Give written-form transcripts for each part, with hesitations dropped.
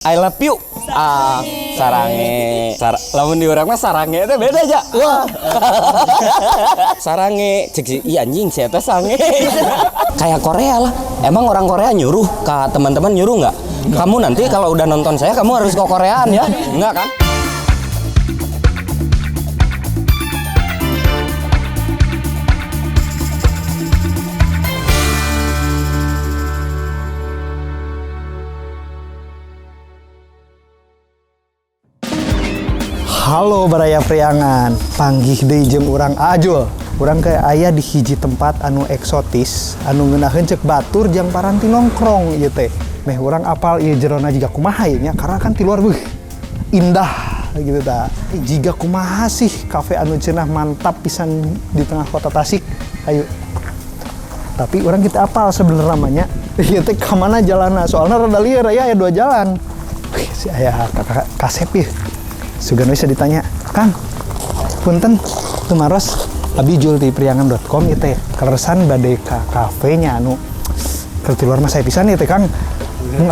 I love you. Sarange. Lamun di urang mah sarange teh beda aja. Wah. Sarange cek si anjing saya teh sange. Kayak Korea lah. Emang orang Korea nyuruh ke teman-teman nyuruh nggak? Kamu nanti kalau udah nonton saya kamu harus ke Koreaan ya. Enggak kan? Halo baraya priangan, panggih deui jeung urang Ajul. Urang kayak aya di hiji tempat anu eksotis, anu ngeunaheun ceuk batur jeung paranti nongkrong ieu teh. Meh urang apal ieu jerona jiga kumaha ieu nya, karena kan ti luar indah gitu tah. Jiga kumaha sih kafe anu cenah mantap pisan di tengah kota Tasik. Ayo. Tapi urang kita apal sebenarnya namanya. Ieu teh ka mana jalanna? Soalna rada lieur aya 2 jalan. Si aya kakak kasep ieu. Sugana bisa ditanya, Kang, punten, tumaros, abi jual di priangan.com itu ya, keresan badai kafenya anu, kalau di luar mah saya pisan itu Kang,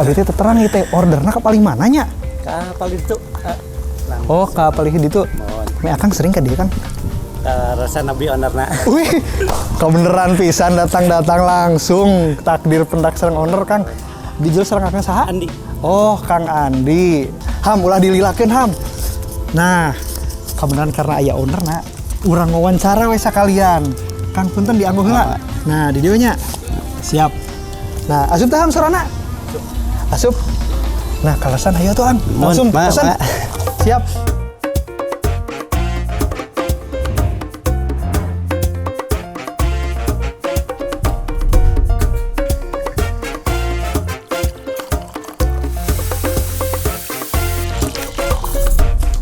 abi teh terang itu ordernya ke paling mananya? Ka paling itu. Oh, ke paling itu. Me Akang sering ke dia Kang? Rasa nabi ownerna. Wih, kau beneran pisan datang langsung takdir pendak sareng owner Kang. Dijual sareng Akang saha? Andi. Oh, Kang Andi. Ham, ulah dililakeun Ham. Nah, kebenaran karena aya owner na, urang wawancara we sakalian. Kang punten dianggo heula. Nah, di dieu nya. Siap. Nah, asup tah sorana. Asup. Nah, kalasan hayu tuh Ang. Langsung pesan. Siap.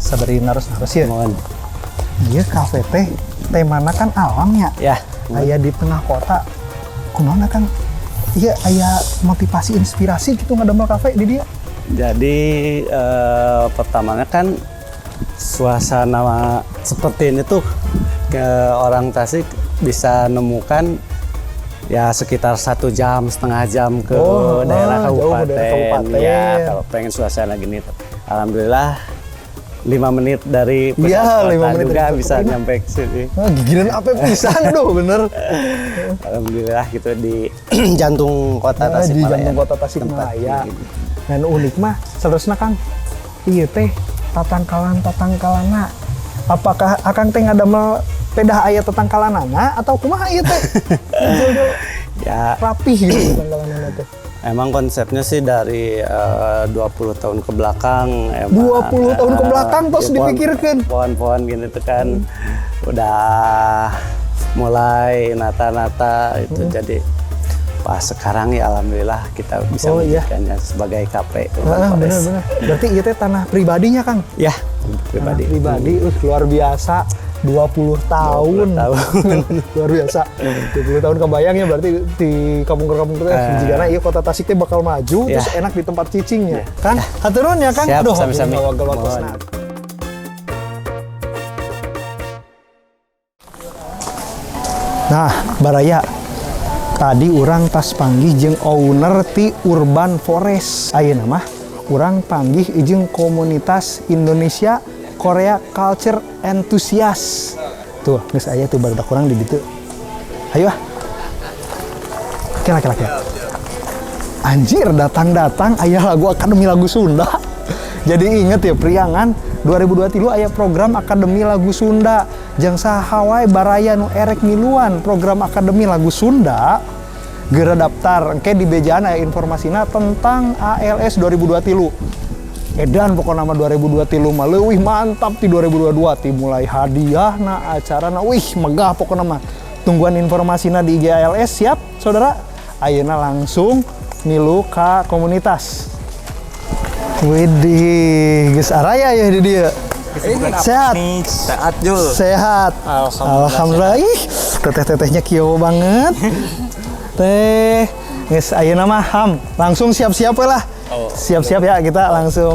Sabari naros ya. Mohon. Iya kafe teh temana kan alamnya. Ya. Aya di tengah kota. Kumaha Kang? Iya aya motivasi inspirasi gitu ngadamel kafe di dia. Jadi pertamanya kan suasana seperti ini tuh ke orang Tasik bisa nemukan ya sekitar 1 jam, setengah jam ke daerah kabupaten. Ya, kalau pengen suasana gini tuh. Alhamdulillah 5 menit dari pusat kota juga bisa nyampe ke sini. Nah, gigiran apa pisan doh bener. Alhamdulillah gitu di jantung kota Tasikmalaya. Di jantung kota Tasikmalaya. Dan unik mah seterusnya Kang. Iya teh tatangkalan-tatangkalanna. Apakah Akang teh ngadamel pedah aya tatangkalanana atau kumaha ieu teh? Ya rapih gitu tatangkalanana teh. Emang konsepnya sih dari 20 tahun ke belakang. 20 tahun ke belakang terus dipikirkan. Pohon-pohon gini tuh kan udah mulai nata-nata itu jadi pas sekarang ya alhamdulillah kita bisa menjadikannya sebagai kafe. Bener-bener. Berarti itu tanah pribadinya Kang? Ya, pribadi. Tanah pribadi, luar biasa. 20 tahun. Luar biasa. 20 tahun kebayang ya berarti di kampung-kampung itu jigana ieu kota Tasik teh bakal maju terus enak di tempat cicingnya. Kan? Haturun ya Kang. Siap, aduh sami-sami. Nah, baraya tadi urang tas panggih jeung owner ti Urban Forest. Ayeuna mah urang panggih jeung komunitas Indonesia Korea Culture Enthusiast. Tuh, geus aya tuh barudak urang di ditu. Hayu ah. Kira-kira. Anjir, datang-datang aya lagu Akademi Lagu Sunda. Jadi inget ya priangan 2023 aya program Akademi Lagu Sunda. Jang saha wae baraya nu erek miluan program Akademi Lagu Sunda. Geura daftar engke di bejaan aya informasina tentang ALS 2023. Edan pokoknya nama 2023 mah leuwih mantap di 2022 ti mulai hadiahna acarana wih megah pokoknya mah. Tungguan informasinya di IG ALS siap saudara. Ayeuna langsung milu ka komunitas. Widih, geus araya ya di dia. Sehat. Sehat Jul. Sehat. Alhamdulillah. Ih, teteh-tetehnya kieu banget. Teh, geus ayeuna mah ham, langsung siap-siap we lah. Siap-siap ya kita langsung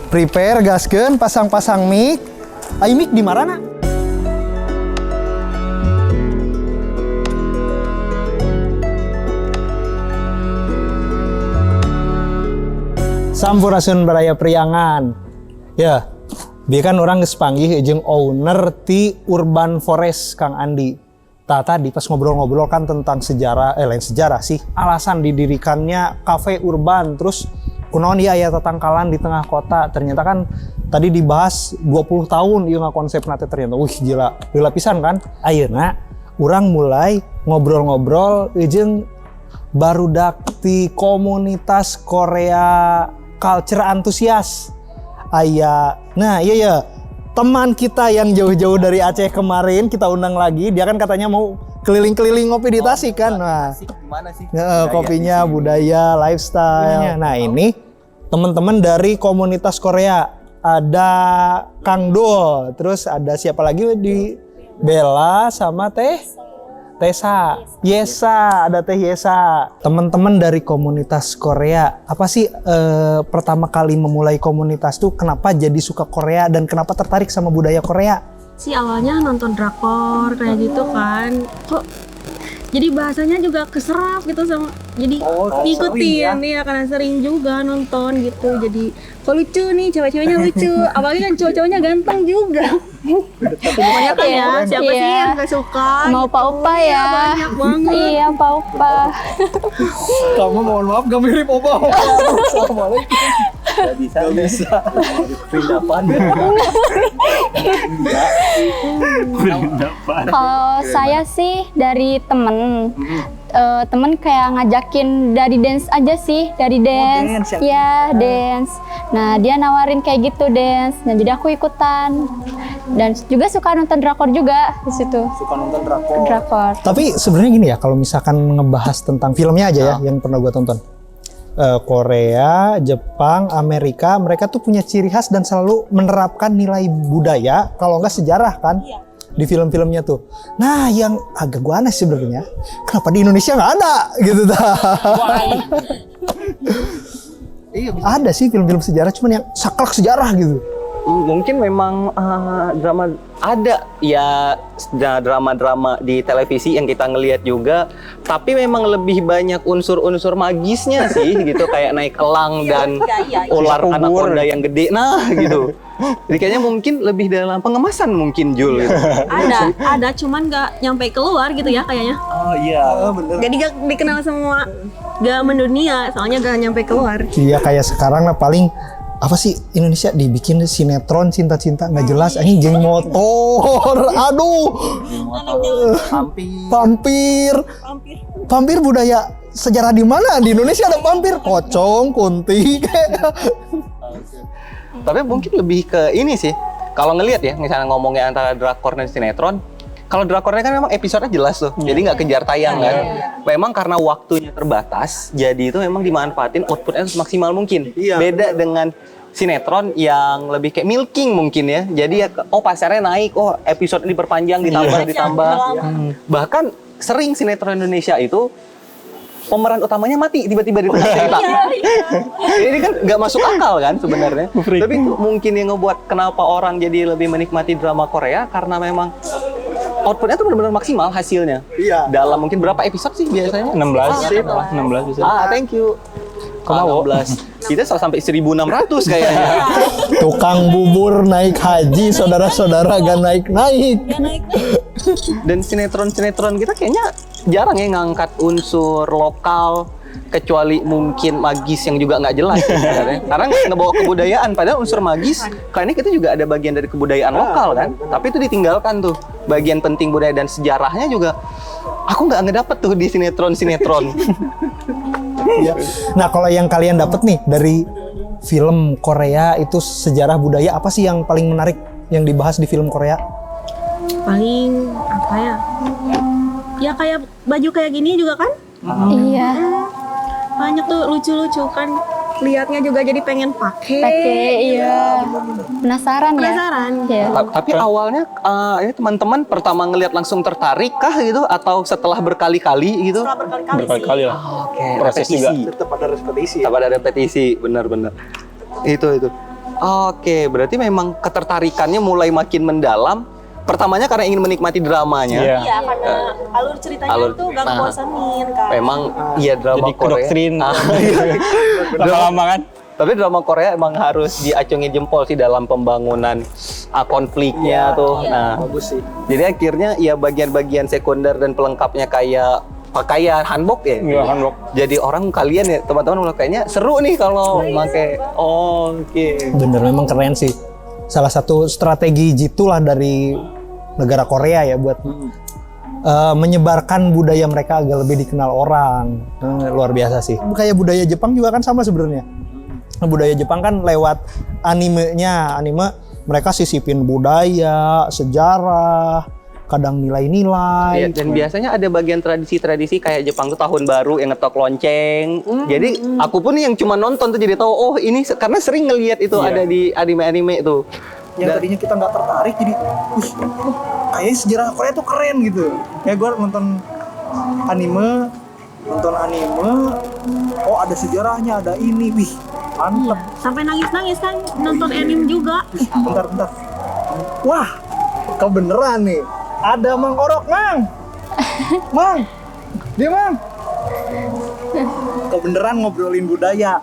prepare gaskeun pasang-pasang mic. Ai mic di marana? Sampurasun baraya priangan. Ya, dia kan orang geus panggih jeung owner ti Urban Forest Kang Andi. Tadi pas ngobrol-ngobrol kan tentang sejarah, lain sejarah sih, alasan didirikannya kafe urban, terus kunaon ieu aya tatangkalan di tengah kota. Ternyata kan tadi dibahas 20 tahun ieu konsepna teh ternyata. Wih gila, heula pisan kan. Ayeuna urang mulai ngobrol-ngobrol jeung barudak ti komunitas Korea Culture Antusias. Nah iya teman kita yang jauh-jauh dari Aceh kemarin kita undang lagi, dia kan katanya mau keliling-keliling ngopi di Tasik kan. Nah, gimana sih? Kopinya, budaya, lifestyle. Nah, ini teman-teman dari komunitas Korea. Ada Kang Dul, terus ada siapa lagi di Bella sama Tessa, Yesa, ada Teh Yesa. Teman-teman dari komunitas Korea, apa sih pertama kali memulai komunitas tuh kenapa jadi suka Korea dan kenapa tertarik sama budaya Korea? Si awalnya nonton drakor kayak gitu kan, kok jadi bahasanya juga keserap gitu sama, jadi ngikutin ya karena sering juga nonton gitu, jadi kok lucu nih, cewek-ceweknya lucu, apalagi kan cowok-cowoknya ganteng juga. Banyak kan ya, siapa sih yang gak suka? Mau opa-opa ya. Banyak banget. Iya, opa-opa. Kamu mohon maaf gak mirip opa. Assalamualaikum. Gak bisa. Perindapan. Kalau saya sih dari temen. Temen kayak ngajakin dari dance aja sih, dari dance. Ya, dance. Nah, dia nawarin kayak gitu dance. Nah, jadi aku ikutan. Dan juga suka nonton drakor juga di situ. Suka nonton drakor. Drakor. Tapi sebenarnya gini ya, kalau misalkan ngebahas tentang filmnya aja ya, yang pernah gua tonton. Korea, Jepang, Amerika, mereka tuh punya ciri khas dan selalu menerapkan nilai budaya, kalau enggak sejarah kan, di film-filmnya tuh. Nah, yang agak gua aneh sebenarnya, kenapa di Indonesia nggak ada gitu dah? Ada sih film-film sejarah, cuman yang saklek sejarah gitu. Mungkin memang drama ada ya, drama-drama di televisi yang kita ngelihat juga, tapi memang lebih banyak unsur-unsur magisnya sih gitu, kayak naik elang dan ular anaconda yang gede, nah gitu. Jadi kayaknya mungkin lebih dalam pengemasan mungkin Jul gitu. Ada, cuman nggak nyampe keluar gitu ya kayaknya. Oh iya, bener. Jadi gak dikenal semua, gak mendunia, soalnya gak nyampe keluar. Iya kayak sekarang lah paling apa sih Indonesia dibikin sinetron cinta-cinta nggak jelas, anjing geng motor, aduh, vampir budaya sejarah di mana di Indonesia ada vampir, pocong, kunti. Tapi mungkin lebih ke ini sih, kalau ngelihat ya, misalnya ngomongnya antara drakor dan sinetron. Kalau drakornya kan memang episodenya jelas tuh, jadi nggak kejar tayang kan. Memang karena waktunya terbatas, jadi itu memang dimanfaatin outputnya semaksimal mungkin. Beda dengan sinetron yang lebih kayak milking mungkin ya. Jadi ya, pasarnya naik, episode ini berpanjang ditambah. Bahkan sering sinetron Indonesia itu pemeran utamanya mati tiba-tiba di tengah cerita. Ini kan nggak masuk akal kan sebenarnya. Tapi itu mungkin yang ngebuat kenapa orang jadi lebih menikmati drama Korea karena memang outputnya tuh benar-benar maksimal hasilnya. Iya. Dalam mungkin berapa episode sih biasanya? 16 bisa. Thank you. 16. Kita sampai 1.600 kayaknya. Tukang bubur naik haji, saudara-saudara gak naik-naik. Dan sinetron-sinetron kita kayaknya jarang ya ngangkat unsur lokal, kecuali mungkin magis yang juga nggak jelas sebenarnya. Karena ngebawa kebudayaan, padahal unsur magis kayaknya kita juga ada bagian dari kebudayaan lokal kan. Tapi itu ditinggalkan tuh, bagian penting budaya dan sejarahnya juga aku nggak ngedapet tuh di sinetron-sinetron. Nah kalau yang kalian dapet nih dari film Korea itu sejarah budaya, apa sih yang paling menarik yang dibahas di film Korea? Paling apa ya? Ya kayak baju kayak gini juga kan? Iya. Banyak tuh lucu-lucu kan, lihatnya juga jadi pengen pakai. Iya. Penasaran ya? Penasaran. Iya. Tapi awalnya ini teman-teman pertama ngelihat langsung tertarik kah gitu atau setelah berkali-kali gitu? Setelah berkali-kali sih. Berkali-kali lah. Oke, Proses juga. Tetap ada repetisi, benar-benar. Itu. Oke, berarti memang ketertarikannya mulai makin mendalam. Pertamanya karena ingin menikmati dramanya. Iya, karena alur ceritanya tuh gak ngebosanin kan. Memang iya drama Jadi Korea. kedoktrin. Lama-lama kan? Tapi drama Korea emang harus diacungin jempol sih dalam pembangunan konfliknya tuh. Nah, bagus sih. jadi akhirnya ya bagian-bagian sekunder dan pelengkapnya kayak pakaian hanbok ya. Iya, hanbok. Jadi orang kalian ya teman-teman kayaknya seru nih kalau pakai. Oke. Bener, memang keren sih. Salah satu strategi jitu lah dari negara Korea ya buat menyebarkan budaya mereka agar lebih dikenal orang. Luar biasa sih. Kayak budaya Jepang juga kan sama sebenarnya. Budaya Jepang kan lewat animenya, anime mereka sisipin budaya, sejarah, kadang nilai-nilai. Iya, dan biasanya ada bagian tradisi-tradisi kayak Jepang tuh tahun baru yang ngetok lonceng. Jadi aku pun yang cuma nonton tuh jadi tahu oh ini karena sering ngelihat itu ada di anime-anime tuh. Yang tadinya kita nggak tertarik jadi, kayaknya sejarah Korea tuh keren gitu. Kayak gue nonton anime, oh ada sejarahnya, ada ini, wih mantep. Sampai nangis-nangis kan nonton anime juga. Bentar. Wah, kebeneran nih. Ada Mang Orok, Mang. Mang. Dia, Mang. Kebeneran ngobrolin budaya.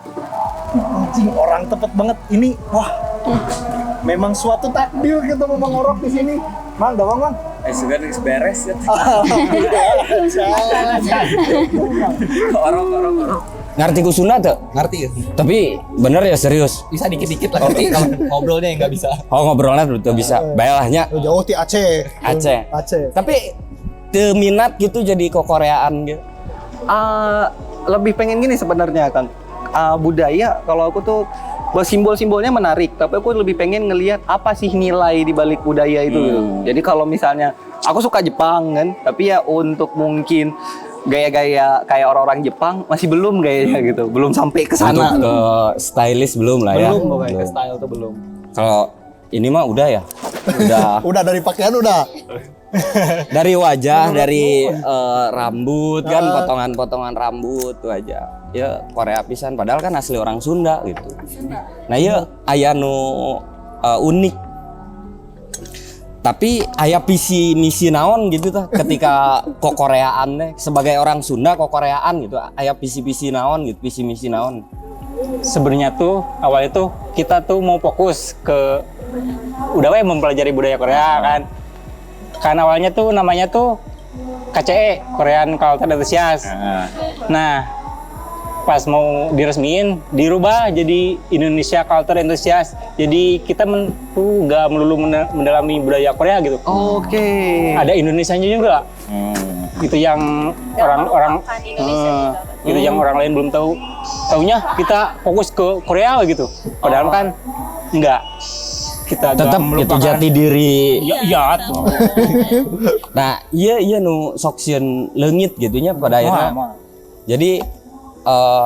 Anjing, orang tepat banget. Ini, wah. Memang suatu takdir gitu Mang Orok di sini. Mang, dah Mang. Sudah beres ya. Orang. Ngerti ku Sunda tuh? Ngerti ya? Tapi bener ya serius. Bisa dikit-dikit lah ngerti kalau ngobrolnya yang nggak bisa. Oh ngobrolnya betul bisa. Bayalahnya Jauh di Aceh. Aceh. Aceh. Tapi teu minat gitu jadi kokoreaan gitu. Lebih pengen gini sebenarnya Kang. Budaya kalau aku tuh simbol-simbolnya menarik, tapi aku lebih pengen ngelihat apa sih nilai di balik budaya itu. Gitu. Jadi kalau misalnya aku suka Jepang kan, tapi ya untuk mungkin gaya-gaya kayak orang-orang Jepang masih belum gayanya gitu, belum sampai ke sana. Untuk ke stylish belum lah ya. Belum pokoknya ke style tuh belum. Kalau ini mah udah ya. Udah dari pakaian udah. Dari wajah, dari rambut kan, potongan-potongan rambut tuh aja. Ya Korea pisan padahal kan asli orang Sunda gitu. Nah ya aya nu unik. Tapi aya visi misi naon gitu tah ketika kokoreaan teh sebagai orang Sunda kokoreaan gitu aya visi naon gitu, visi misi naon. Sebenarnya tuh awalnya tuh kita tuh mau fokus ke udah mempelajari budaya Korea kan. Kan awalnya tuh namanya tuh KCE, Korean Culture Enthusiast. Nah, pas mau diresmiin dirubah jadi Indonesia Culture Enthusiast. Jadi kita tuh nggak melulu mendalami budaya Korea gitu. Oke. Ada Indonesianya juga. Itu yang orang-orang gitu yang orang lain belum tahu. Taunya kita fokus ke Korea gitu. Padahal kan enggak. Kita Tetap itu jati diri. Iya tuh. Nah, iya nu sok sieun leungit gitunya pada akhirnya. Jadi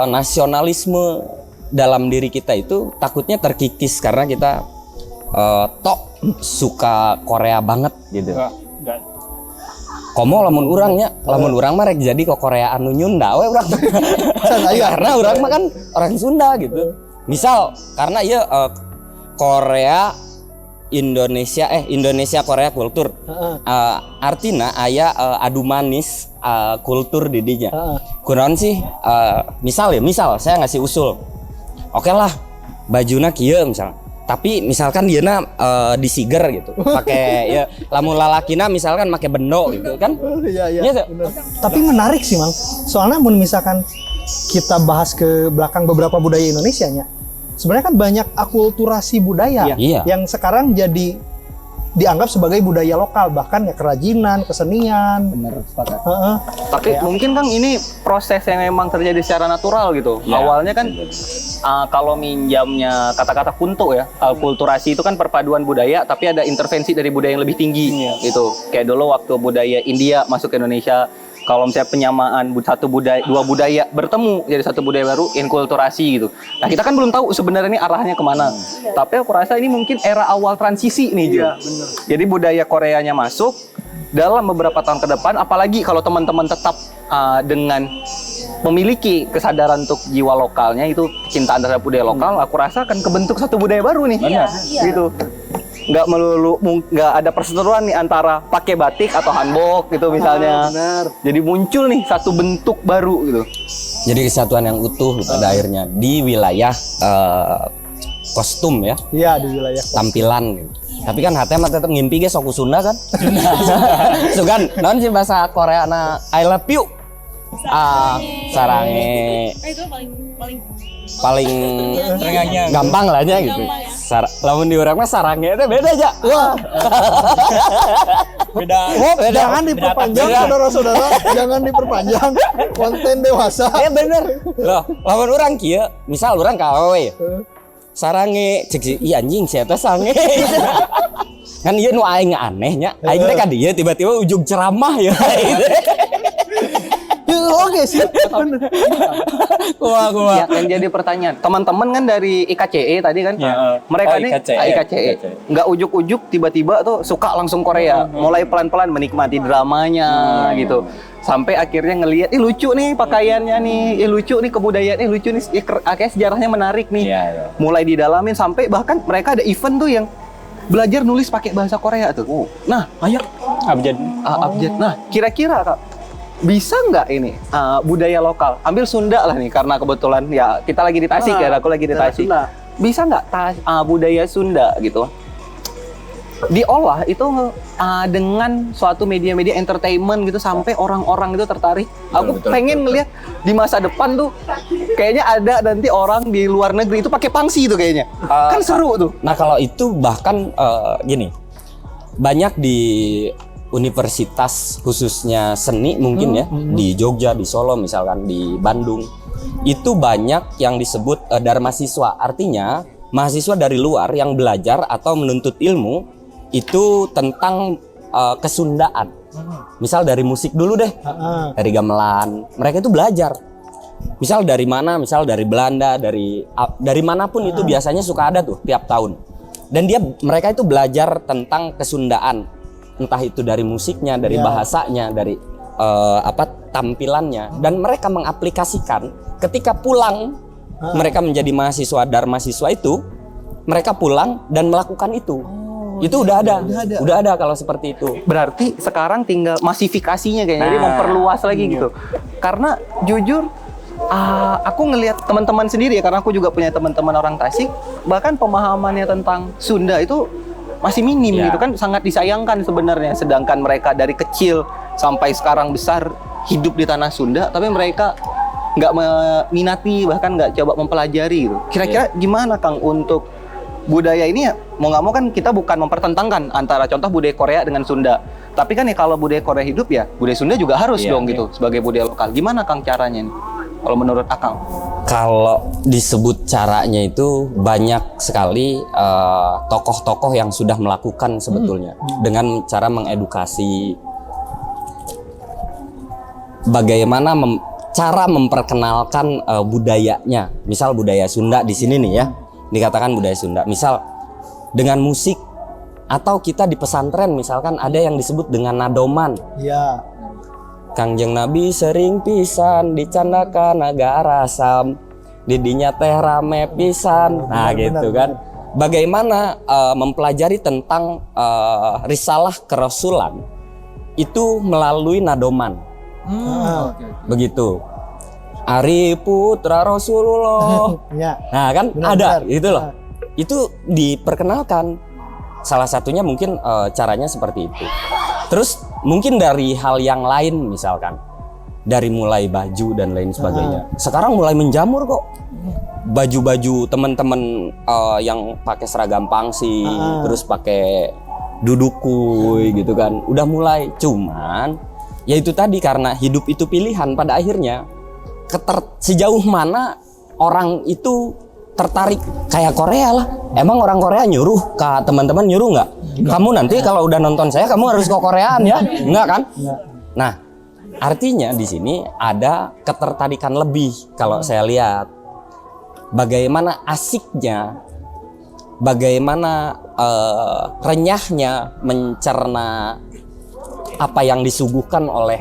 nasionalisme dalam diri kita itu takutnya terkikis karena kita tok suka Korea banget gitu. Enggak. Komo lamun urangnya, lamun urang mah rek jadi kokoreaan nu Nyunda we urang. Karena urang mah kan orang Sunda gitu. Misal karena ieu Korea Indonesia Korea kultur. Artinya aya adu manis kultur di dinya. Kunaon sih misal saya ngasih usul. Oke lah bajuna kieu misal. Tapi misalkan dieuna disiger gitu. Pakai ya lamun lalakina misalkan make bendo gitu kan. Iya. Tapi menarik sih, Mang. Soalnya mun misalkan kita bahas ke belakang beberapa budaya Indonesia nya. Sebenarnya kan banyak akulturasi budaya yang sekarang jadi dianggap sebagai budaya lokal, bahkan ya kerajinan, kesenian. Bener, sepakat. Tapi mungkin Kang ini proses yang memang terjadi secara natural gitu. Awalnya kan kalau minjamnya kata-kata kunto ya, akulturasi itu kan perpaduan budaya, tapi ada intervensi dari budaya yang lebih tinggi gitu. Kayak dulu waktu budaya India masuk ke Indonesia. Kalau misalnya penyamaan dua budaya bertemu jadi satu budaya baru, inkulturasi gitu. Nah kita kan belum tahu sebenarnya ini arahnya kemana. Tapi aku rasa ini mungkin era awal transisi nih Jo. Jadi budaya Koreanya masuk dalam beberapa tahun ke depan, apalagi kalau teman-teman tetap dengan memiliki kesadaran untuk jiwa lokalnya itu kecintaan terhadap budaya lokal, aku rasa akan kebentuk satu budaya baru nih. Gitu. Nggak ada perseteruan nih antara pakai batik atau hanbok gitu misalnya. Jadi muncul nih satu bentuk baru gitu. Jadi kesatuan yang utuh pada akhirnya di wilayah kostum ya. Iya, di wilayah Tampilan gitu. Tapi kan hati mah tetap ngimpi ge sok Sunda kan. Sugan, naon sih bahasa Korea na I love you. Sarange. Itu Paling gampang lah aja gitu. Lamun di urang mah sarange itu beda aja. Wah. Beda. Jangan diperpanjang saudara-saudara, jangan diperpanjang. Konten dewasa. Bener. Loh, lamun urang kieu, misal urang ka awewe. Sarange cek si anjing sia teh sange. Kan ieu nu aing anehnya. Aing teh ka dieu tiba-tiba ujung ceramah ya. Oke sih. Kuah. Ya, yang jadi pertanyaan, teman-teman kan dari IKCE tadi kan, mereka nih IKCE, nggak ujuk-ujuk tiba-tiba tuh suka langsung Korea, mulai pelan-pelan menikmati dramanya gitu, sampai akhirnya ngelihat, lucu nih pakaiannya nih, lucu nih kebudayaan, lucu nih, kayak sejarahnya menarik nih, mulai didalamin sampai bahkan mereka ada event tuh yang belajar nulis pakai bahasa Korea tuh. Nah, ayo Abjad. abjad. Nah, kira-kira Kak, bisa nggak ini budaya lokal? Ambil Sunda lah nih, karena kebetulan ya kita lagi di Tasik ya, aku lagi di Tasik. Bisa nggak budaya Sunda gitu diolah itu dengan suatu media-media entertainment gitu sampai orang-orang itu tertarik? Aku pengen ngelihat di masa depan tuh kayaknya ada nanti orang di luar negeri itu pakai pangsi tuh kayaknya. Kan seru tuh. Nah kalau itu bahkan gini, banyak di universitas khususnya seni mungkin ya, di Jogja, di Solo misalkan, di Bandung, itu banyak yang disebut dharma siswa. Artinya mahasiswa dari luar yang belajar atau menuntut ilmu itu tentang kesundaan. Misal dari musik dulu deh, dari gamelan, mereka itu belajar. Misal dari mana? Misal dari Belanda, dari manapun itu biasanya suka ada tuh tiap tahun. Dan mereka itu belajar tentang kesundaan. Entah itu dari musiknya, dari bahasanya, dari tampilannya, dan mereka mengaplikasikan ketika pulang. Mereka menjadi mahasiswa dharma siswa itu, mereka pulang dan melakukan itu. Itu udah ada kalau seperti itu. Berarti sekarang tinggal masifikasinya kayaknya, jadi memperluas lagi gitu. Karena jujur aku ngelihat teman-teman sendiri ya, karena aku juga punya teman-teman orang Tasik, bahkan pemahamannya tentang Sunda itu masih minim gitu kan, sangat disayangkan sebenarnya. Sedangkan mereka dari kecil sampai sekarang besar hidup di tanah Sunda, tapi mereka nggak meminati, bahkan nggak coba mempelajari gitu. Kira-kira gimana Kang untuk budaya ini ya? Mau nggak mau kan kita bukan mempertentangkan antara contoh budaya Korea dengan Sunda, tapi kan ya kalau budaya Korea hidup ya budaya Sunda juga harus dong gitu sebagai budaya lokal. Gimana Kang caranya nih kalau menurut Akang? Kalau disebut caranya itu banyak sekali tokoh-tokoh yang sudah melakukan sebetulnya dengan cara mengedukasi bagaimana cara memperkenalkan budayanya. Misal budaya Sunda di sini nih ya, dikatakan budaya Sunda. Misal dengan musik, atau kita di pesantren misalkan ada yang disebut dengan nadoman. Iya. Kangjeng Nabi sering pisan dicandakan negara Sam, didinya teh rame pisan. Nah gitu kan. Bagaimana mempelajari tentang risalah kerasulan itu melalui nadoman. Begitu. Ari putra Rasulullah. Nah kan ada gitu loh. Itu diperkenalkan. Salah satunya mungkin caranya seperti itu. Terus mungkin dari hal yang lain misalkan, dari mulai baju dan lain sebagainya. Sekarang mulai menjamur kok. Baju-baju teman-teman yang pakai seragam pangsi, terus pakai dudukuy gitu kan. Udah mulai, cuman ya itu tadi, karena hidup itu pilihan pada akhirnya. Sejauh mana orang itu tertarik kayak Korea lah. Emang orang Korea nyuruh ke teman-teman, nyuruh nggak? Kamu nanti kalau udah nonton saya kamu harus ke Koreaan ya, nggak kan? Nah, artinya di sini ada ketertarikan lebih kalau saya lihat. Bagaimana asiknya, bagaimana renyahnya mencerna apa yang disuguhkan oleh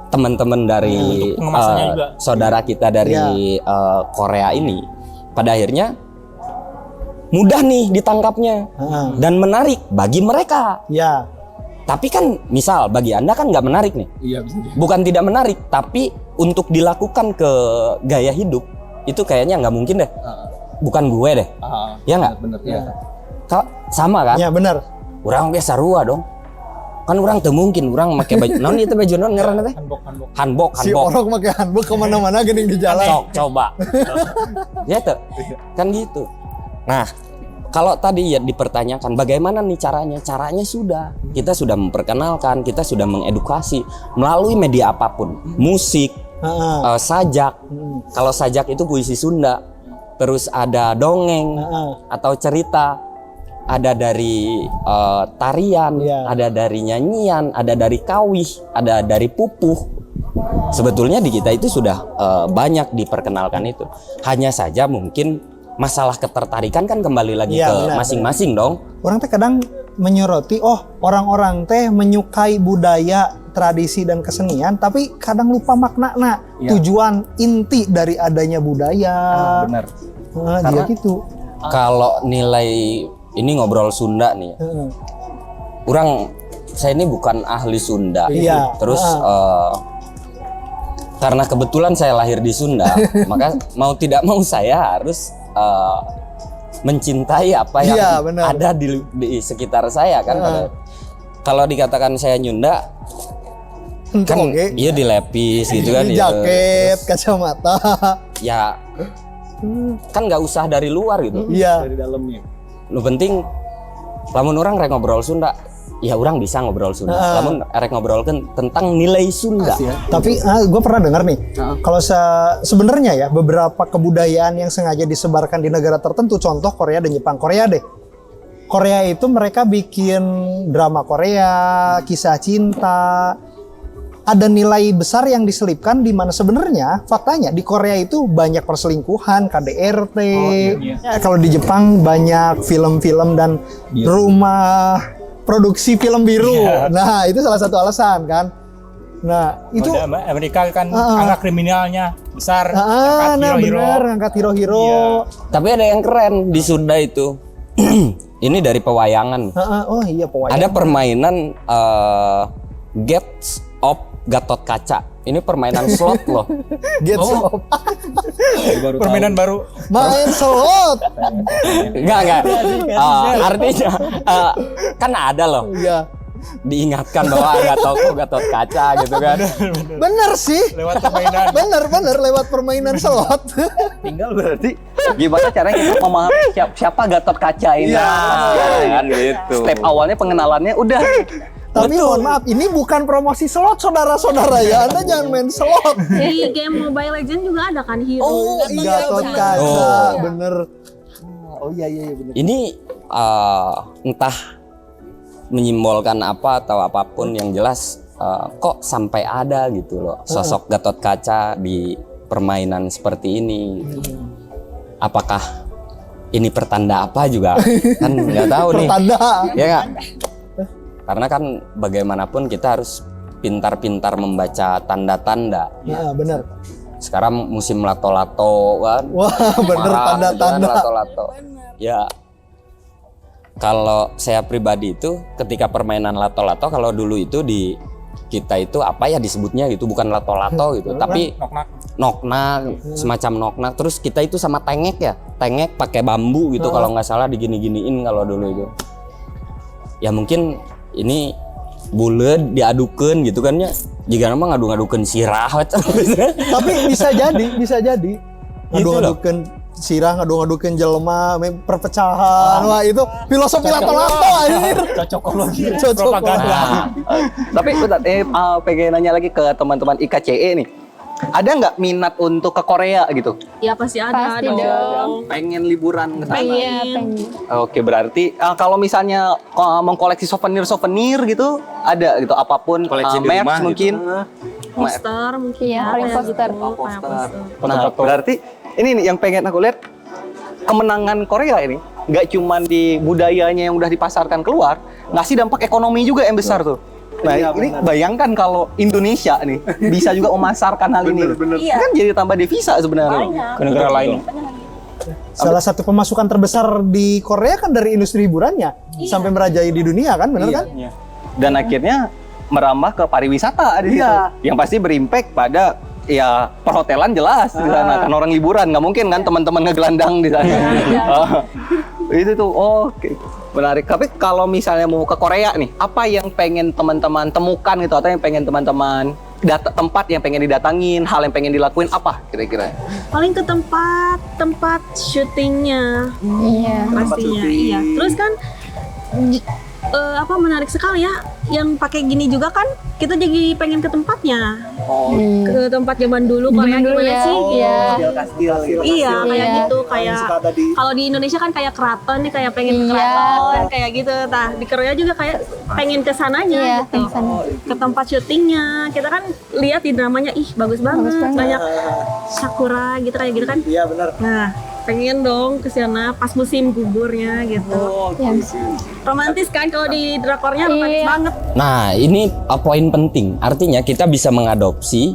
teman-teman dari saudara kita dari Korea ini. Pada akhirnya mudah nih ditangkapnya dan menarik bagi mereka. Ya. Tapi kan misal bagi Anda kan nggak menarik nih. Bukan tidak menarik, tapi untuk dilakukan ke gaya hidup itu kayaknya nggak mungkin deh. Bukan gue deh. Ya nggak? Bener ya. Sama kan? Ya benar. Orang biasa sarua dong. Kan orang teu mungkin orang pakai baju naon itu baju naon ngaranna teh? Hanbok. Si orang pakai handbook kemana-mana gini di jalan. Sok coba. Ya tuh. Kan gitu. Nah, kalau tadi ya dipertanyakan bagaimana nih caranya? Caranya sudah. Kita sudah memperkenalkan, kita sudah mengedukasi melalui media apapun. Musik, sajak. Kalau sajak itu puisi Sunda. Terus ada dongeng atau cerita. Ada dari tarian, ada dari nyanyian, ada dari kawih, ada dari pupuh. Sebetulnya di kita itu sudah banyak diperkenalkan itu. Hanya saja mungkin masalah ketertarikan kan kembali lagi ke masing-masing dong. Orang teh kadang menyoroti, orang-orang teh menyukai budaya, tradisi dan kesenian, tapi kadang lupa makna, tujuan inti dari adanya budaya. Benar. Karena gitu. Kalau nilai ini ngobrol Sunda nih, saya ini bukan ahli Sunda. Iya. Terus karena kebetulan saya lahir di Sunda, maka mau tidak mau saya harus mencintai apa yang ada di sekitar saya kan. Kalau dikatakan saya Nyunda, kan iya dilepis gitu kan. Jaket, kacamata. Ya kan nggak usah dari luar gitu. Iya. Dari dalamnya. Nu penting lamun orang rek ngobrol Sunda, ya orang bisa ngobrol Sunda. Lamun rek ngobrolkeun tentang nilai Sunda. Tapi gue pernah dengar nih, kalau sebenarnya ya beberapa kebudayaan yang sengaja disebarkan di negara tertentu, contoh Korea dan Jepang. Korea deh. Korea itu mereka bikin drama Korea, kisah cinta. Ada nilai besar yang diselipkan di mana sebenarnya faktanya di Korea itu banyak perselingkuhan, KDRT. Ya, kalau di Jepang banyak film-film dan rumah produksi film biru. Nah, itu salah satu alasan kan. Nah, itu Amerika kan angka kriminalnya besar. Angkat hero-hero. Tapi ada yang keren di Sunda itu. Ini dari pewayangan. Oh iya, pewayangan. Ada permainan Gates of Gatot Kaca. Ini permainan slot loh. Gates of. Permainan baru. Main slot. Enggak. Artinya kan ada loh. Iya. Diingatkan bahwa ada toko Gatot Kaca gitu kan. Bener sih. Lewat permainan. Bener lewat permainan slot. Tinggal berarti gimana caranya kita memahami siapa Gatot Kaca ini. Kan gitu. Step awalnya pengenalannya udah. Tapi mohon maaf, ini bukan promosi slot saudara-saudara ya. Anda jangan main slot. Di game Mobile Legends juga ada kan hero. Oh, Gatot Kaca, bener. Oh iya bener. Ini entah menyimbolkan apa atau apapun yang jelas kok sampai ada gitu loh sosok Gatot Kaca di permainan seperti ini. Apakah ini pertanda apa juga kan nggak tahu nih. Pertanda. Ya nggak? Karena kan bagaimanapun kita harus pintar-pintar membaca tanda-tanda. Ya benar. Sekarang musim lato-lato kan. Wah bener tanda-tanda. Lato-lato. Ya kalau saya pribadi itu ketika permainan lato-lato, kalau dulu itu di kita itu apa ya disebutnya gitu, bukan lato-lato gitu, tapi noknak, semacam noknak. Terus kita itu sama tengek ya, tengek pakai bambu gitu kalau nggak salah digini-giniin kalau dulu itu. Ya mungkin ini bulet diadukan gitu kan ya. Jika nama ngadu-ngadukan sirah. Tapi bisa jadi. Ngadu-ngadukan sirah, ngadu-ngadukan jelema, perpecahan. Wah itu filosofi lato-lato anjir. Cocokologi. Propaganda. Tapi pengen nanya lagi ke teman-teman IKCE nih. Ada nggak minat untuk ke Korea gitu? Ya pasti ada Pasti dong. Pengen liburan ke sana? Pengen. Oke, berarti kalau misalnya mengkoleksi souvenir gitu, ada gitu apapun Koleksi di merch rumah mungkin. poster mungkin Iya, ya, paling kayak poster. gitu, kayak poster. Nah, berarti ini nih yang pengen aku lihat, kemenangan Korea ini nggak cuma di budayanya yang udah dipasarkan keluar, ngasih dampak ekonomi juga yang besar tuh. Nah, ini bayangkan kalau Indonesia nih bisa juga memasarkan hal ini. Kan jadi tambah devisa sebenarnya. Ke negara lain. Salah satu pemasukan terbesar di Korea kan dari industri hiburannya. Sampai merajai di dunia kan, bener kan? Dan akhirnya merambah ke pariwisata di situ. Yang pasti berimpact pada ya perhotelan jelas di sana kan orang liburan, nggak mungkin kan teman-teman ngegelandang di sana. Itu tuh, oke. Menarik. Tapi kalau misalnya mau ke Korea nih, apa yang pengen teman-teman temukan gitu, atau yang pengen teman-teman tempat yang pengen didatangin, hal yang pengen dilakuin apa kira-kira? Paling ke tempat syutingnya. Iya. Pastinya, iya. Terus kan menarik sekali ya, yang pakai gini juga kan kita jadi pengen ke tempatnya. Ke tempat zaman dulu Korea Dulu gimana ya. sih? Iya. Iya, kayak Iya. gitu, kayak kalau di Indonesia kan kayak keraton nih, kayak pengen ke keraton kayak gitu. Nah, di Korea juga kayak pengen ke sananya Iya, gitu. ke sana. Ke tempat syutingnya. Kita kan lihat di dramanya, ih bagus banget, banyak sakura gitu kayak gitu kan. Iya benar. Nah, pengen dong ke sana pas musim guburnya gitu. Romantis kan kalau di drakornya, romantis banget. Nah, ini poin penting. Artinya kita bisa mengadopsi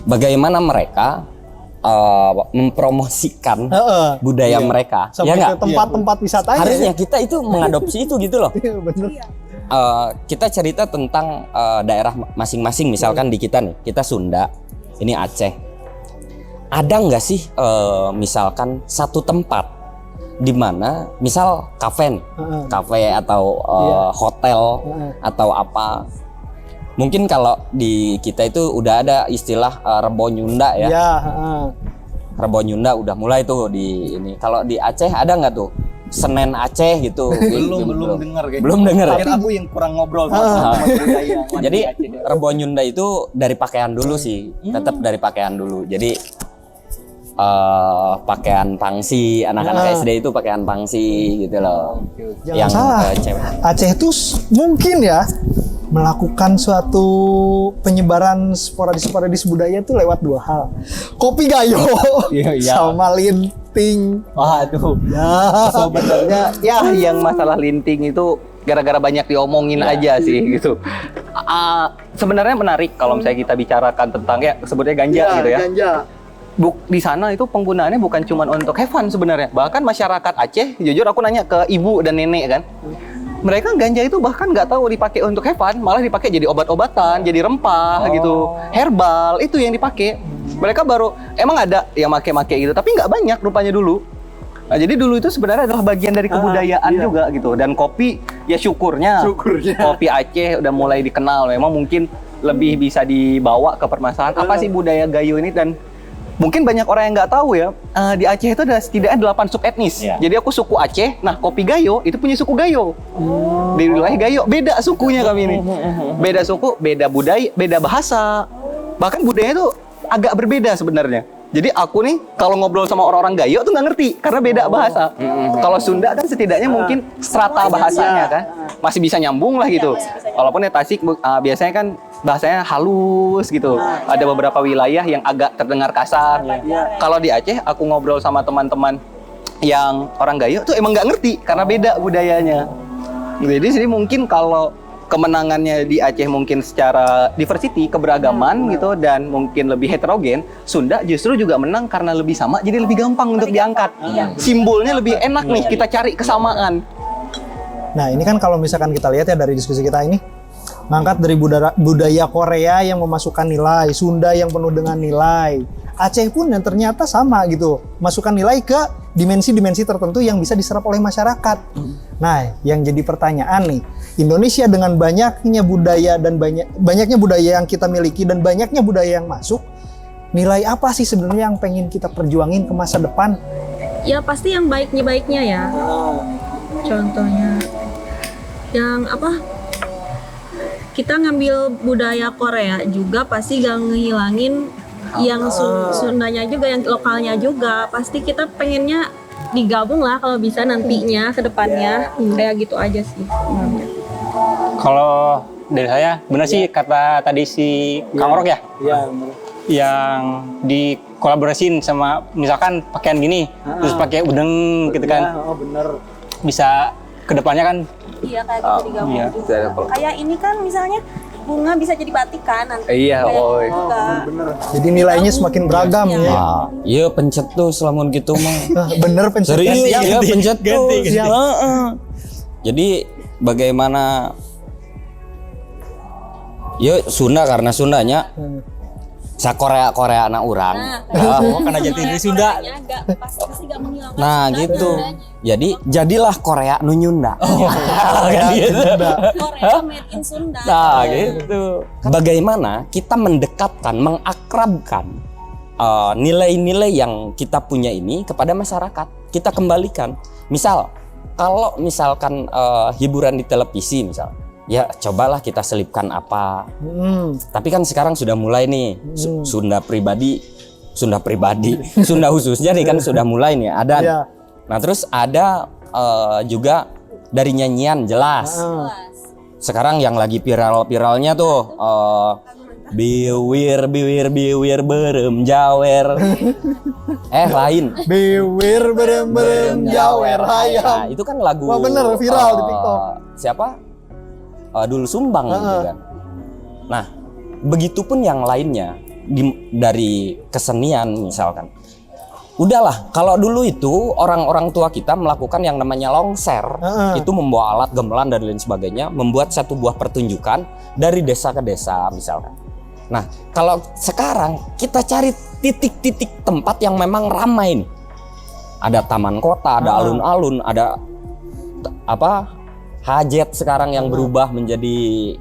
bagaimana mereka mempromosikan budaya mereka. Sampai Ya nggak? ke tempat-tempat wisatanya. Harusnya kita itu mengadopsi itu gitu loh. Iya bener. Kita cerita tentang daerah masing-masing. Misalkan di kita nih, kita Sunda, ini Aceh. Ada nggak sih misalkan satu tempat di mana misal kafe nih, kafe atau hotel atau apa? Mungkin kalau di kita itu udah ada istilah Rebo Nyunda ya. Iya. Rebo Nyunda udah mulai tuh di ini. Kalau di Aceh ada nggak tuh Senen Aceh gitu? Belum dengar kayaknya. Belum dengar. Mungkin aku yang kurang ngobrol sama budaya. Jadi Rebo Nyunda itu dari pakaian dulu sih, tetap dari pakaian dulu. Jadi pakaian pangsi, anak-anak SD itu pakaian pangsi gitu loh. Jangan Yang salah. cewek. Aceh itu mungkin ya melakukan suatu penyebaran sporadis budaya itu lewat dua hal. Kopi gayo sama linting. Waduh. Sebenarnya ya yang masalah linting itu gara-gara banyak diomongin aja sih gitu. Sebenarnya menarik kalau misalnya kita bicarakan tentang ya sebutnya ganja gitu ya. Ganja. Di sana itu penggunaannya bukan cuma untuk have fun sebenarnya. Bahkan masyarakat Aceh, jujur aku nanya ke ibu dan nenek kan, mereka ganja itu bahkan nggak tahu dipakai untuk have fun, malah dipakai jadi obat-obatan, jadi rempah gitu, herbal itu yang dipakai. Mereka baru emang ada yang make-make gitu, tapi nggak banyak rupanya dulu. Nah, jadi dulu itu sebenarnya adalah bagian dari kebudayaan juga gitu. Dan kopi ya syukurnya kopi Aceh udah mulai dikenal. Memang mungkin lebih bisa dibawa ke permasalahan apa sih budaya gayo ini, dan mungkin banyak orang yang nggak tahu ya, di Aceh itu ada setidaknya 8 subetnis. Jadi aku suku Aceh, nah kopi gayo itu punya suku gayo. Di wilayah gayo, beda sukunya kami ini. Beda suku, beda budaya, beda bahasa. Bahkan budayanya itu agak berbeda sebenarnya. Jadi aku nih kalau ngobrol sama orang-orang gayo tuh nggak ngerti, karena beda bahasa. Kalau Sunda kan setidaknya mungkin strata bahasanya kan, masih bisa nyambung lah gitu. Walaupun ya Tasik biasanya kan bahasanya halus gitu. Ada beberapa wilayah yang agak terdengar kasar. Kalau di Aceh, aku ngobrol sama teman-teman yang orang gayo tuh emang nggak ngerti karena beda budayanya. Jadi sini mungkin kalau kemenangannya di Aceh mungkin secara diversity, keberagaman gitu, dan mungkin lebih heterogen, Sunda justru juga menang karena lebih sama, jadi lebih gampang untuk diangkat. Simbolnya lebih enak nih, kita cari kesamaan. Nah ini kan kalau misalkan kita lihat ya dari diskusi kita ini, ngangkat dari budaya Korea yang memasukkan nilai, Sunda yang penuh dengan nilai, Aceh pun yang ternyata sama gitu, masukkan nilai ke dimensi-dimensi tertentu yang bisa diserap oleh masyarakat. Nah, yang jadi pertanyaan nih, Indonesia dengan banyaknya budaya dan banyaknya budaya yang kita miliki dan banyaknya budaya yang masuk, nilai apa sih sebenarnya yang pengen kita perjuangin ke masa depan? Ya pasti yang baiknya ya. Contohnya yang apa? Kita ngambil budaya Korea juga pasti gak ngehilangin yang Sundanya juga, yang lokalnya juga. Pasti kita pengennya digabung lah kalau bisa nantinya ke depannya. Kayak gitu aja sih. Kalau dari saya benar sih kata tadi si Kang Orok ya. Iya, Yang dikolaborasiin sama misalkan pakaian gini, terus pakai udeng gitu kan. bener. Bisa kedepannya kan. Iya kayak gitu digabung Iya. juga. Kayak ini kan misalnya bunga bisa jadi batik kan nanti. Iya, Kayak gitu juga. Jadi nilainya semakin beragam ya. Iya pencetus lamun gitu mah. Bener pencetus. Serius, iya pencetus. ganti. Heeh. Jadi bagaimana? Ya Sunda karena Sundanya Sa Korea anak orang. Oh, karena jati diri Sunda. Nah gitu. Jadi jadilah Korea nu Nyunda. Korea made in Sunda. Nah gitu. Bagaimana kita mendekatkan, mengakrabkan nilai-nilai yang kita punya ini kepada masyarakat. Kita kembalikan. Misal, kalau misalkan hiburan di televisi misal, ya cobalah kita selipkan apa. Tapi kan sekarang sudah mulai nih Sunda pribadi, Sunda khususnya nih kan sudah mulai nih ada. Iya. Nah terus ada juga dari nyanyian jelas. Sekarang yang lagi viral-viralnya tuh biwir berem jawer. Lain. Biwir berem jawer hayam. Nah, itu kan lagu. Wah bener viral di TikTok. Siapa? Dul Sumbang gitu kan. Nah, begitupun yang lainnya dari kesenian misalkan. Udahlah, kalau dulu itu orang-orang tua kita melakukan yang namanya longser, itu membawa alat gamelan dan lain sebagainya, membuat satu buah pertunjukan dari desa ke desa misalkan. Nah, kalau sekarang kita cari titik-titik tempat yang memang ramai nih. Ada taman kota, ada alun-alun, ada Hajet sekarang yang berubah menjadi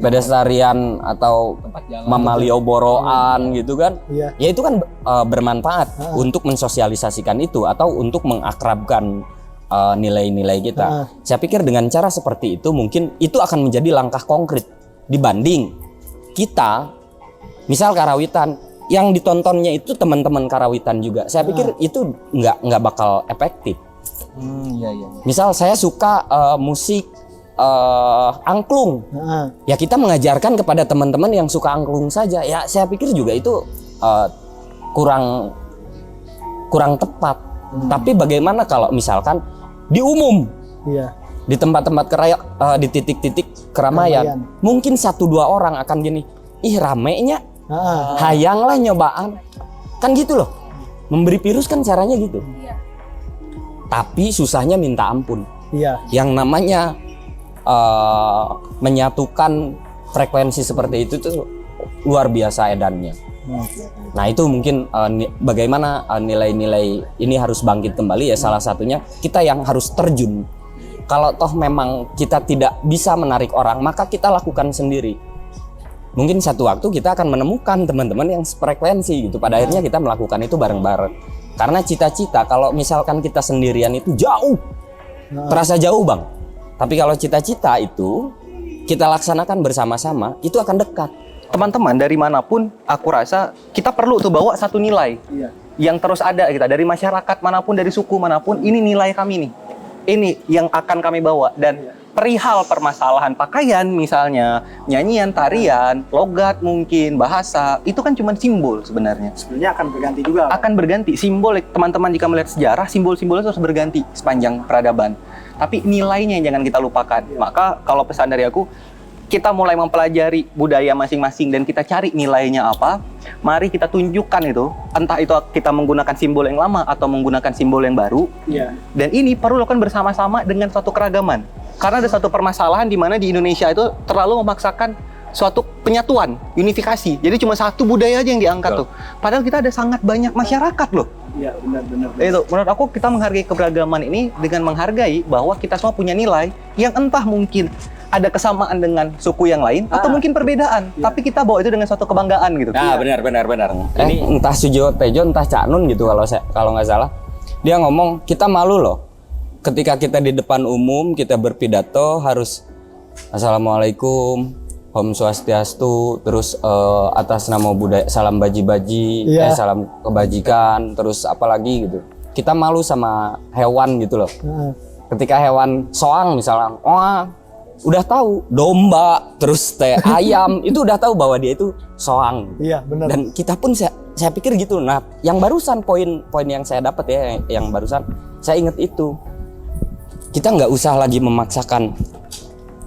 pedestrian atau Malioboroan gitu kan. Ya itu kan bermanfaat untuk mensosialisasikan itu atau untuk mengakrabkan nilai-nilai kita. Saya pikir dengan cara seperti itu mungkin itu akan menjadi langkah konkret dibanding kita misal karawitan yang ditontonnya itu teman-teman karawitan juga. Saya pikir itu nggak bakal efektif. Misal saya suka musik angklung, ya kita mengajarkan kepada teman-teman yang suka angklung saja. Ya saya pikir juga itu kurang tepat. Tapi bagaimana kalau misalkan di umum, di tempat-tempat di titik-titik keramaian, mungkin 1-2 orang akan gini, ih ramenya. Hayanglah nyobaan, kan gitu loh. Memberi virus kan caranya gitu. Tapi susahnya minta ampun. Yang namanya menyatukan frekuensi seperti itu tuh luar biasa edannya. Nah itu mungkin bagaimana nilai-nilai ini harus bangkit kembali ya. Salah satunya kita yang harus terjun. Kalau toh memang kita tidak bisa menarik orang, maka kita lakukan sendiri. Mungkin satu waktu kita akan menemukan teman-teman yang frekuensi gitu. Pada akhirnya kita melakukan itu bareng-bareng. Karena cita-cita kalau misalkan kita sendirian itu jauh, terasa jauh bang. Tapi kalau cita-cita itu kita laksanakan bersama-sama, itu akan dekat. Teman-teman dari manapun, aku rasa kita perlu tuh bawa satu nilai yang terus ada kita dari masyarakat manapun, dari suku manapun. Ini nilai kami nih. Ini yang akan kami bawa dan perihal permasalahan pakaian misalnya, nyanyian, tarian, logat mungkin, bahasa, itu kan cuma simbol sebenarnya. Sebenarnya akan berganti juga. Akan berganti, simbol teman-teman jika melihat sejarah, simbol-simbolnya terus berganti sepanjang peradaban. Tapi nilainya yang jangan kita lupakan. Maka kalau pesan dari aku, kita mulai mempelajari budaya masing-masing dan kita cari nilainya apa. Mari kita tunjukkan itu, entah itu kita menggunakan simbol yang lama atau menggunakan simbol yang baru. Dan ini perlu dilakukan bersama-sama dengan suatu keragaman. Karena ada satu permasalahan di mana di Indonesia itu terlalu memaksakan suatu penyatuan, unifikasi. Jadi cuma satu budaya aja yang diangkat tuh. Padahal kita ada sangat banyak masyarakat loh. Iya, benar-benar. Itu menurut aku kita menghargai keberagaman ini dengan menghargai bahwa kita semua punya nilai yang entah mungkin ada kesamaan dengan suku yang lain atau mungkin perbedaan, tapi kita bawa itu dengan suatu kebanggaan gitu. Nah, benar. Ini entah Sujo Tejo, entah Cak Nun gitu kalau nggak salah. Dia ngomong, kita malu loh. Ketika kita di depan umum, kita berpidato harus Assalamualaikum, Om Swastiastu, terus atas nama budaya, salam baji-baji, salam kebajikan, terus apalagi gitu. Kita malu sama hewan gitu loh. Ketika hewan soang misalnya, udah tahu domba, terus ayam, itu udah tahu bahwa dia itu soang. Iya, benar. Dan kita pun saya pikir gitu. Nah, yang barusan poin yang saya dapat ya, yang barusan saya ingat itu. Kita nggak usah lagi memaksakan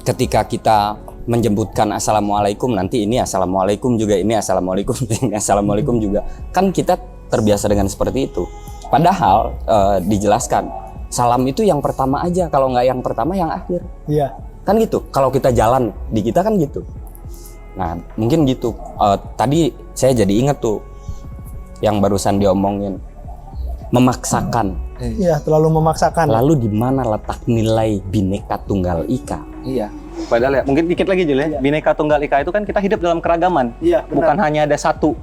ketika kita menjemputkan Assalamualaikum, nanti ini Assalamualaikum juga, ini Assalamualaikum, ini Assalamualaikum juga. Kan kita terbiasa dengan seperti itu. Padahal dijelaskan, salam itu yang pertama aja, kalau nggak yang pertama yang akhir. Iya. Kan gitu, kalau kita jalan, di kita kan gitu. Nah, mungkin gitu. Tadi saya jadi ingat tuh yang barusan diomongin, memaksakan. Iya, terlalu memaksakan. Lalu di mana letak nilai Bhinneka Tunggal Ika? Iya. Padahal ya, mungkin dikit lagi Jul ya. Bhinneka Tunggal Ika itu kan kita hidup dalam keragaman. Iya, Bukan hanya ada satu.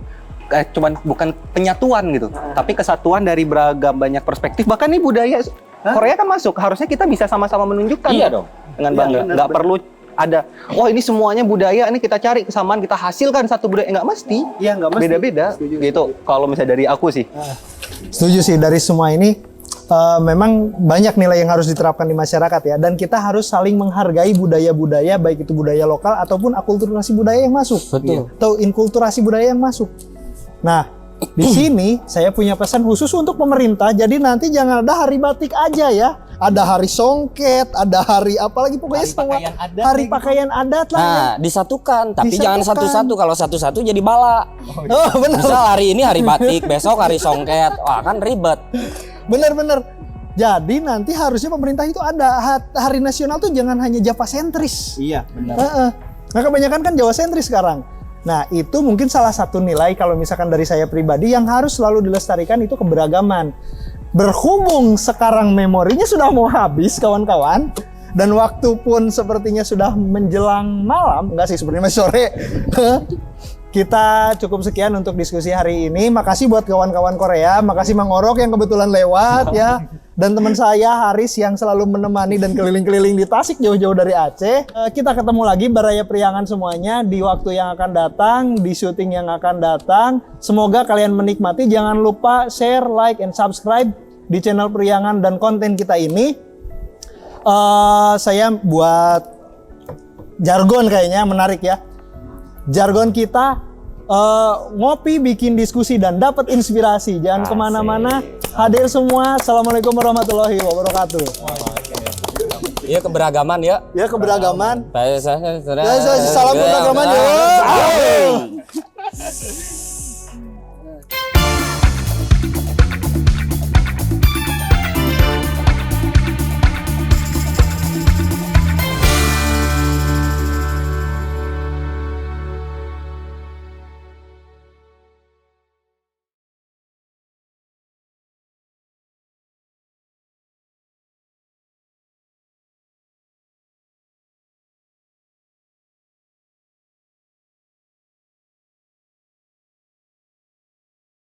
Cuman bukan penyatuan gitu, tapi kesatuan dari beragam banyak perspektif. Bahkan nih budaya Korea kan masuk. Harusnya kita bisa sama-sama menunjukkan. Iya dong. Dengan bangga. Nggak perlu ada, ini semuanya budaya, ini kita cari kesamaan, kita hasilkan satu budaya. Nggak mesti. Iya, nggak mesti. Beda-beda. Gitu. Kalau misalnya dari aku sih. Setuju sih, dari semua ini memang banyak nilai yang harus diterapkan di masyarakat ya, dan kita harus saling menghargai budaya-budaya, baik itu budaya lokal ataupun akulturasi budaya yang masuk. Betul. Atau inkulturasi budaya yang masuk. Nah, di sini saya punya pesan khusus untuk pemerintah. Jadi nanti jangan ada hari batik aja ya. Ada hari songket, ada hari apalagi pokoknya semua hari pakaian adat lah. Ya. Nah, disatukan, tapi jangan Disatukan. satu-satu. Kalau satu-satu jadi bala. Oh, benar. Misal hari ini hari batik, besok hari songket. Wah, kan ribet. Bener-bener. Jadi nanti harusnya pemerintah itu ada hari nasional tuh jangan hanya Java sentris. Iya, benar. Nah, kebanyakan kan Jawa sentris sekarang. Nah, itu mungkin salah satu nilai kalau misalkan dari saya pribadi yang harus selalu dilestarikan itu keberagaman. Berhubung sekarang memorinya sudah mau habis kawan-kawan, dan waktu pun sepertinya sudah menjelang malam, enggak sih sebenarnya masih sore. Kita cukup sekian untuk diskusi hari ini. Makasih buat kawan-kawan Korea, makasih Mang Orok yang kebetulan lewat ya. Dan teman saya Haris yang selalu menemani dan keliling-keliling di Tasik jauh-jauh dari Aceh. Kita ketemu lagi Baraya Priangan semuanya di waktu yang akan datang, di syuting yang akan datang. Semoga kalian menikmati. Jangan lupa share, like, and subscribe di channel Priangan dan konten kita ini. Saya buat jargon kayaknya menarik ya. Jargon kita ngopi, bikin diskusi, dan dapat inspirasi. Jangan kemana-mana. Hadir semua. Assalamualaikum warahmatullahi wabarakatuh. Iya, keberagaman ya. Ya, keberagaman. Salam Salam keberagaman, yuk.